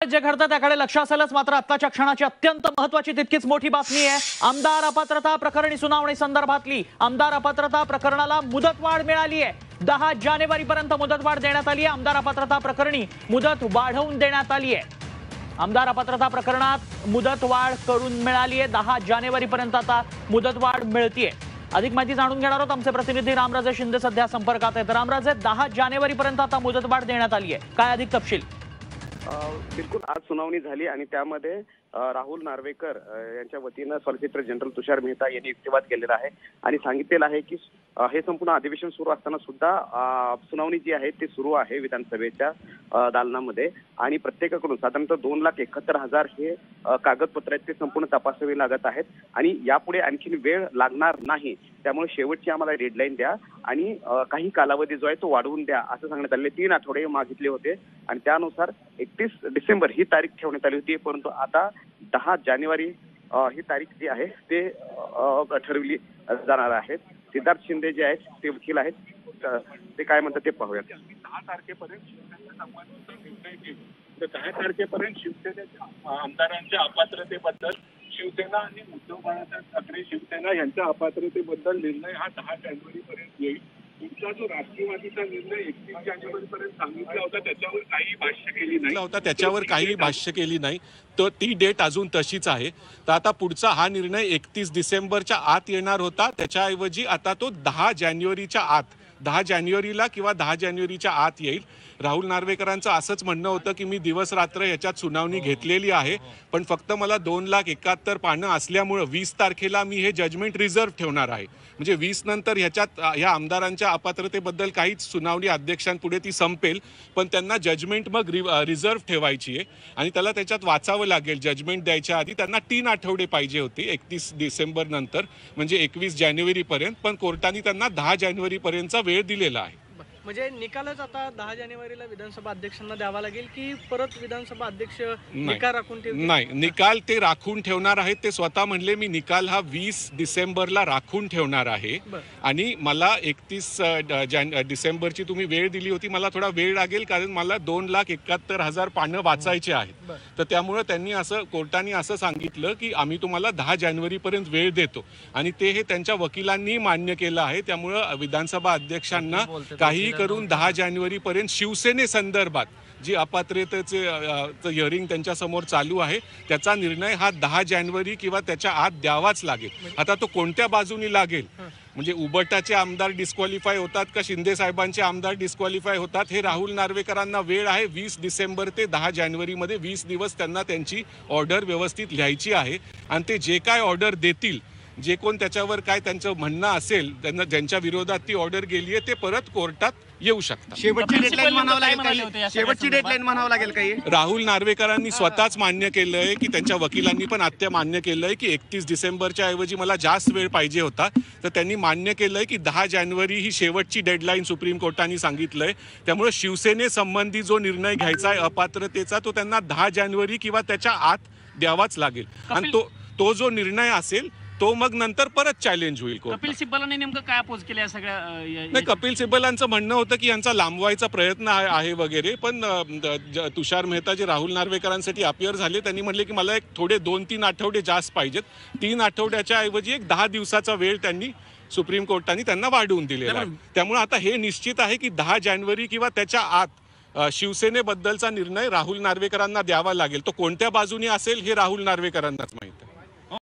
जे घडतं त्याकडे लक्ष असेलच, मात्र आत्ताच्या क्षणाची अत्यंत महत्त्वाची तितकीच मोठी बातमी आहे। आमदार अपात्रता प्रकरणी सुनावणी संदर्भातली आमदार अपात्रता प्रकरणाला मुदतवाढ मिळाली आहे। 10 जानेवारीपर्यंत मुदतवाढ देण्यात आली आहे। आमदार अपात्रता प्रकरणी मुदत वाढवून देण्यात आली आहे। आमदार अपात्रता प्रकरणात मुदतवाढ करून मिळाली आहे। 10 जानेवारीपर्यंत आता मुदतवाढ मिळतीये। अधिक माहिती जाणून घेणार आहोत। आमचे प्रतिनिधी रामराजे शिंदे सध्या संपर्कात आहेत। रामराजे, 10 जानेवारीपर्यंत आता मुदतवाढ देण्यात आली आहे, काय अधिक तपशील? बिलकुल, आज सुनावणी झाली आणि त्यामध्ये राहुल नार्वेकर यांच्या वतीनं सॉलिसिटर जनरल तुषार मेहता यांनी युक्तिवाद केलेला आहे आणि सांगितलेलं आहे की हे संपूर्ण अधिवेशन सुरू असताना सुद्धा सुनावणी जी आहे ती सुरू आहे विधानसभेच्या दालनामध्ये आणि प्रत्येकाकडून साधारणतः 2,71,000 हे कागदपत्र आहेत ते संपूर्ण तपासावे लागत आहेत आणि यापुढे आणखी वेळ लागणार नाही। त्यामुळे शेवटची आम्हाला डेडलाईन द्या आणि काही कालावधी जो आहे तो वाढवून द्या असं सांगण्यात आले। 3 आठवडे मागितले होते आणि त्यानुसार 31 डिसेंबर ही तारीख ठेवण्यात आली होती, परंतु आता 10 जानेवारी ही तारीख जी आहे ते ठरवली जाणार आहे। सिद्धार्थ शिंदे जे आहेत ते वकील आहेत, ते काय म्हणतात ते पाहूयात। 10 तारखेपर्यंत 10 तारखेपर्यंत शिवसेनेच्या आमदारांच्या अपात्रतेबद्दल शिवसेना आणि उद्धव बाळासाहेब ठाकरे शिवसेना यांच्या अपात्रतेबद्दल निर्णय हा 10 जानेवारीपर्यंत येईल। तुमचा जो राष्ट्रवादीचा निर्णय 31 जानेवारीपर्यंत सांगितला होता त्याच्यावर काही भाष्य केली नाही, तर ती डेट अजून तशीच आहे। तर आता पुढचा हा निर्णय 31 डिसेंबरच्या आत येणार होता, त्याच्याऐवजी आता तो 10 जानेवारीच्या आत 10 जानेवारीला किंवा 10 जानेवारीच्या आत येईल। राहुल नार्वेकरांचं असंच म्हणणं होतं की मी दिवस रात्र याच्यात सुनावणी घेतलेली आहे, पण फक्त मला 2,71,000 पानं असल्यामुळे 20 तारखेला मी हे जजमेंट रिझर्व्ह ठेवणार आहे। म्हणजे 20 नंतर ह्याच्यात या आमदारांच्या अपात्रतेबद्दल काहीच सुनावणी अध्यक्षांपुढे ती संपेल, पण त्यांना जजमेंट मग रिझर्व्ह ठेवायची आहे आणि त्याला त्याच्यात वाचावं लागेल। जजमेंट द्यायच्या आधी त्यांना 3 आठवडे पाहिजे होते 31 डिसेंबर नंतर, म्हणजे 21 जानेवारीपर्यंत, पण कोर्टाने त्यांना 10 जानेवारीपर्यंतचा वेळ दिलेला आहे। म्हणजे निकालच आता 10 जानेवारीला विधानसभा अध्यक्षांना द्यावा लागेल की परत विधानसभा अध्यक्ष निकाल राखून ठेवतील? नाही, निकाल ते राखून ठेवणार आहेत। ते स्वतः म्हणले मी निकाल हा 20 डिसेंबरला राखून ठेवणार आहे आणि मला 31 डिसेंबरची तुम्ही वेळ दिली होती, मला थोडा वेळ लागेल कारण मला 2,71,000 पानं वाचायचे आहेत। तर त्यामुळे त्यांनी असं कोर्टाने असं सांगितलं की आम्ही तुम्हाला 10 जानेवारीपर्यंत वेळ देतो आणि ते हे त्यांच्या वकिलांनी मान्य केलं आहे। त्यामुळे विधानसभा अध्यक्षांना काही करून 10 जानेवारीपर्यंत शिवसेनेसंदर्भात जी अपात्रतेचे हिअरिंग त्यांच्या समोर चालू आहे त्याचा निर्णय हा 10 जानेवारी किंवा त्याच्या आत द्यावाच लागेल। आता तो कोणत्या बाजूनी लागेल, म्हणजे उबटाचे आमदार डिस्क्वालिफाय होतात का शिंदे साहेबांचे आमदार डिस्क्वालिफाय होतात, हे राहुल नार्वेकरांना वेळ आहे 20 डिसेंबर ते 10 जानेवारीमध्ये 20 दिवस त्यांना त्यांची ऑर्डर व्यवस्थित लिहायची आहे आणि ते जे काय ऑर्डर देतील, जे कोण त्याच्यावर काय त्यांचं म्हणणं असेल, त्यांना ज्यांच्या विरोधात ती ऑर्डर गेली आहे ते परत कोर्टात येऊ शकतात। शेवटची डेडलाईन म्हणावं लागेल काही राहुल नार्वेकरांनी स्वतःच मान्य केलंय की त्यांच्या वकिलांनी पण आत्ता मान्य केलंय की 31 डिसेंबरच्या ऐवजी मला जास्त वेळ पाहिजे होता, तर त्यांनी मान्य केलंय की 10 जानेवारी ही शेवटची डेडलाईन सुप्रीम कोर्टाने सांगितलंय। त्यामुळे शिवसेनेसंबंधी जो निर्णय घ्यायचा आहे अपात्रतेचा तो त्यांना 10 जानेवारी किंवा त्याच्या आत द्यावाच लागेल आणि तो जो निर्णय असेल तो मग नंतर परत चॅलेंज होईल। कपिल सिब्बलांनी नेमकं काय अपोज केलं या सगळ्या? नाही, कपिल सिब्बलांचं म्हणणं होतं की यांचा लांबवायचा प्रयत्न आहे वगैरे, पण तुषार मेहता जे राहुल नार्वेकरांसाठी अपियर झाले त्यांनी म्हटले की मला एक थोडे 2-3 आठवडे जास्त पाहिजेत। 3 आठवड्याच्या ऐवजी एक 10 दिवसाचा वेळ त्यांनी सुप्रीम कोर्टाने त्यांना वाढवून दिलेला आहे। त्यामुळे आता हे निश्चित आहे की 10 जानेवारी किंवा त्याच्या आत शिवसेनेबद्दलचा निर्णय राहुल नार्वेकरांना द्यावा लागेल। तो कोणत्या बाजूने असेल हे राहुल नार्वेकरांनाच माहिती आहे।